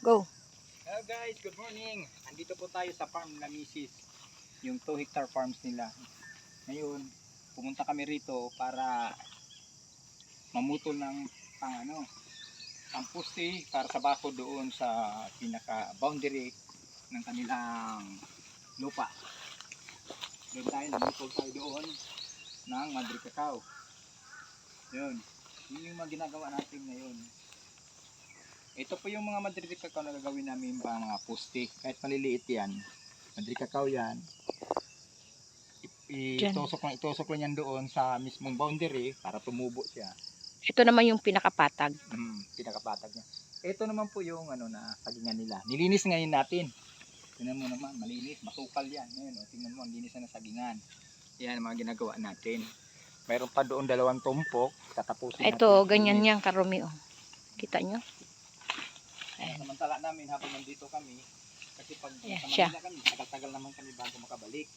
Go. Hello guys, good morning. Andito po tayo sa farm na Mrs. Yung 2 hectare farms nila. Ngayon, pumunta kami rito para mamutol ng ang poste para sa bako doon sa pinaka boundary ng kanilang lupa. Doon tayo, namutol tayo doon ng Madre Cacao. Yun yung mga ginagawa natin ngayon. Ito po yung mga Madre Cacao na gagawin namin mga poste. Kahit maliliit yan, Madre Cacao yan. Itusok lang yan doon sa mismong boundary para tumubo siya. Ito naman yung pinakapatag. Pinakapatag niya. Ito naman po yung na sagingan nila. Nilinis ngayon natin. Tingnan mo naman, malinis, masukal yan. Ngayon, tingnan mo, linis na sagingan. Yan ang mga ginagawa natin. Mayroon pa doon 2 tumpok. Tatapusin natin. Ito, ganyan yan karumi. Oh. Kita nyo? Samantala namin habang nandito kami. Kasi pag siya. Kami, tagal-tagal naman kami bago makabalik.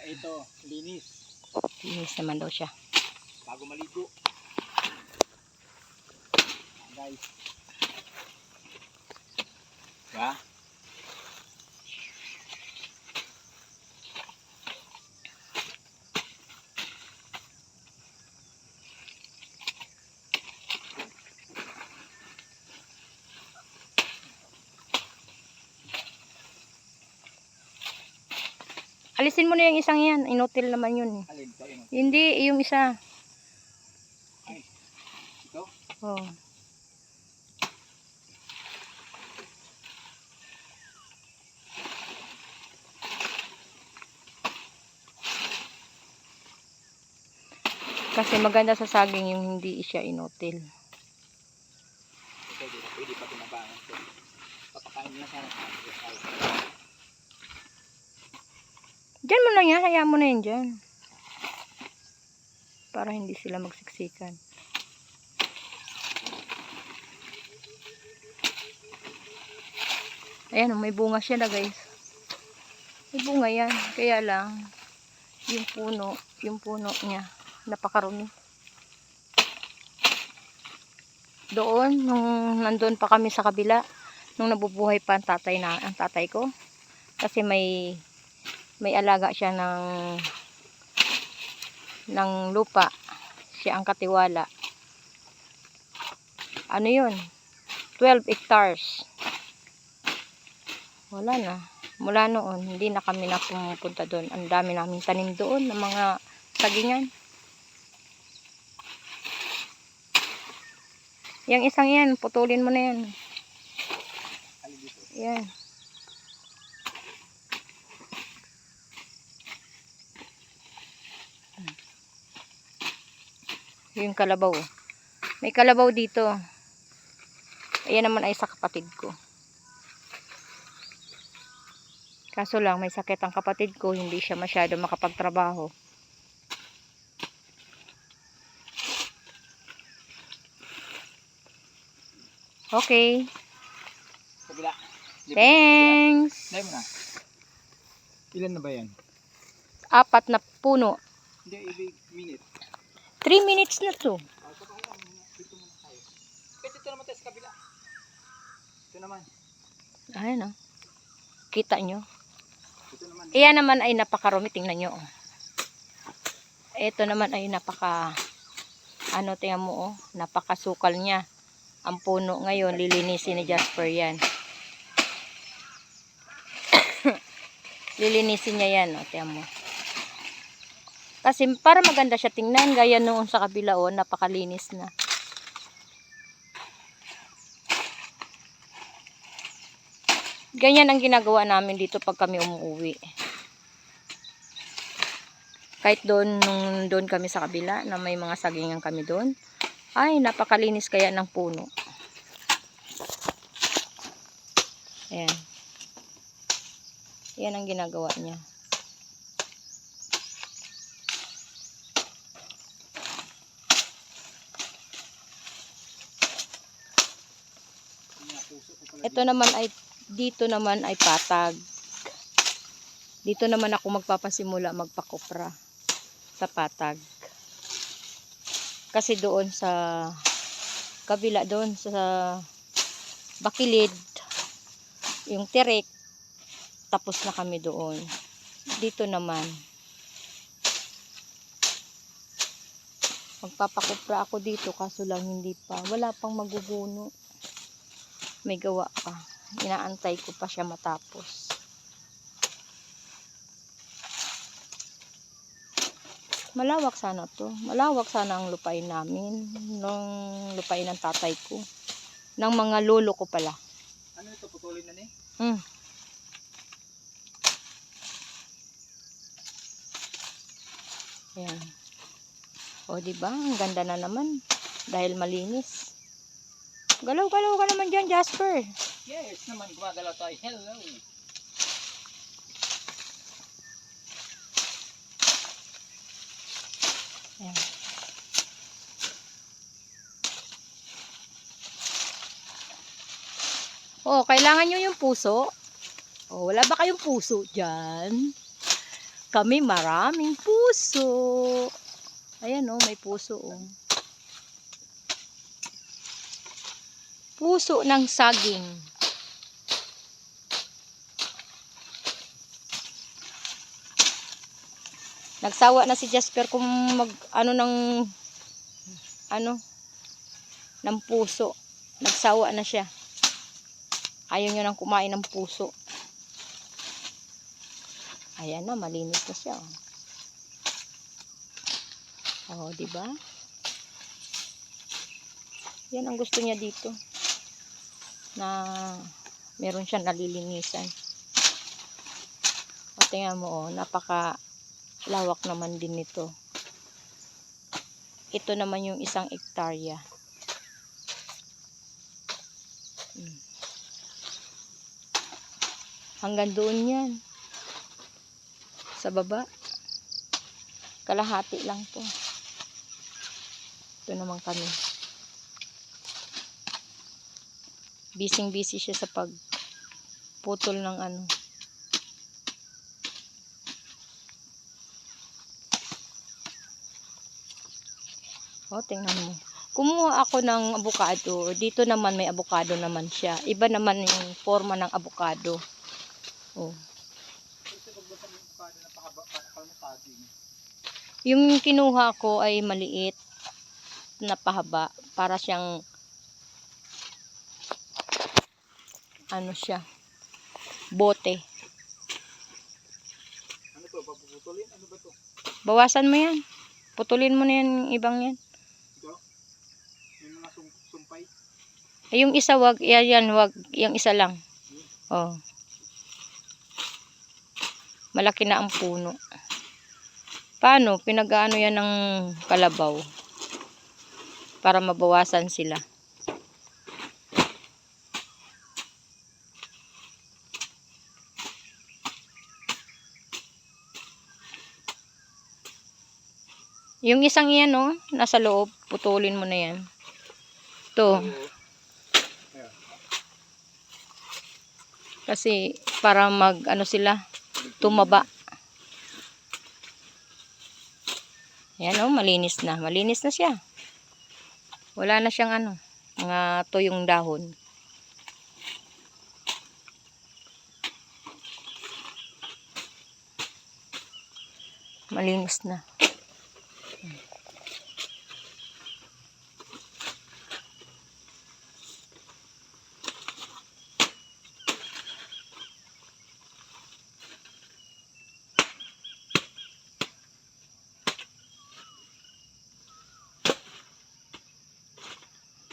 Ito, linis. Linis naman daw siya. Bago maligo. Guys. Ya. Alisin mo na yung isang yan. Inutil naman yun. Alin ito? Hindi, yung isa. Ay, ito? Oh. Kasi maganda sa saging yung hindi siya inutil. Ito, pwede pa tinabangan ito. Papakain na sana. Diyan mo lang yan. Hayaan mo na yan dyan. Para hindi sila magsiksikan. Ayan, may bunga siya na guys. May bunga yan. Kaya lang, yung puno niya, napakarumi. Doon, nung nandun pa kami sa kabila, nung nabubuhay pa ang tatay ko. Kasi may alaga siya ng lupa. Siya ang katiwala. Ano yun? 12 hectares. Wala na. Mula noon, hindi na kami na pumunta doon. Ang dami namin tanim doon ng mga sagingan. Yang isang yan, putulin mo na yan. Yan. Yung kalabaw. May kalabaw dito. Ayan naman ay sa kapatid ko. Kaso lang, may sakit ang kapatid ko. Hindi siya masyado makapagtrabaho. Okay. Kabila. Thanks. Dahil mo na. Ilan na ba yan? 4 na puno. Hindi, ibig minute. 3 minutes na to. Dito muna tayo. Kasi ito naman tayo sa kabila. Ito naman. Ayan o. Kita nyo. Ito naman. Iyan naman ay napakarumi. Tingnan nyo. Ito naman ay tingnan mo napakasukal niya. Ang puno ngayon, lilinisin ni Jasper yan. Lilinisin niya yan, tingnan mo. Kasi para maganda siya tingnan, gaya noon sa kabila, napakalinis na. Ganyan ang ginagawa namin dito pag kami umuwi. Kahit doon kami sa kabila, na may mga sagingan kami doon, ay napakalinis kaya ng puno. Ayan. Yan ang ginagawa niya. Ito naman ay, dito naman ay patag. Dito naman ako magpapasimula magpakopra sa patag. Kasi doon sa kabila, doon sa Bakilid, yung tirik, tapos na kami doon. Dito naman, magpapakupra ako dito, kaso lang hindi pa. Wala pang maguguno. May gawa pa. Inaantay ko pa siya matapos. Malawak sana to. Malawak sana ang lupain namin. Nung lupain ng tatay ko. Ng mga lolo ko pala. Ano ito? Putulin na ni? Ayan. O, diba? Ang ganda na naman. Dahil malinis. Galaw-galaw ka naman dyan, Jasper. Yes naman, gumagalaw tayo. Hello! Ayan. O, kailangan nyo yung puso. O, wala ba kayong puso dyan? Kami maraming puso. Ayan o, may puso o. Puso ng saging. Nagsawa na si Jasper kung ng puso. Nagsawa na siya. Ayaw niyo nang kumain ng puso. Ayan na, malinis na siya. Oh, di ba? Yan ang gusto niya dito. Na meron siyang nalilinisan. O, tingnan mo, napaka lawak naman din nito. Ito naman yung 1 hektarya. Hanggang doon yan. Sa baba. Kalahati lang to. Ito naman kami. Busy siya sa pagputol ng ano. O, tingnan mo. Kumuha ako ng avocado. Dito naman may avocado naman siya. Iba naman yung forma ng avocado. Oh. Yung kinuha ko ay maliit na pahaba. Para siyang ano siya, bote. Ano to? Papuputulin? Ano ba to? Bawasan mo yan. Putulin mo na yan, yung ibang yan. Ito? Yung mga sumpay? Ay, yung isa wag, yan wag, yung isa lang. Oh. Malaki na ang puno. Paano? Pinag-aano yan ng kalabaw. Para mabawasan sila. Yung isang yan, oh, nasa loob, putulin mo na yan. Ito. Kasi, para ano sila, tumaba. Yan, oh, malinis na. Malinis na siya. Wala na siyang mga tuyong dahon. Malinis na.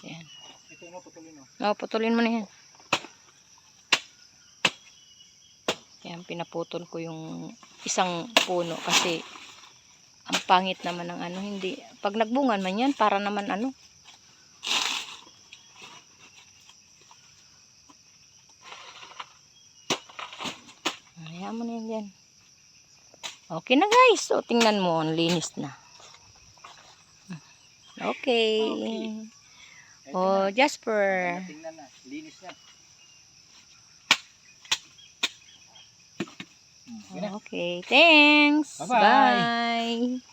Ayan. Ito mo, putulin mo. No, putulin mo na yan. Ayan, pinaputol ko yung isang puno kasi ang pangit naman ng hindi. Pag nagbungan man yan, para naman Ayan mo na yan. Okay na guys. So, tingnan mo, ang linis na. Okay. Oh, Jasper. Tingnan na, linis na. Okay, thanks. Bye-bye. Bye.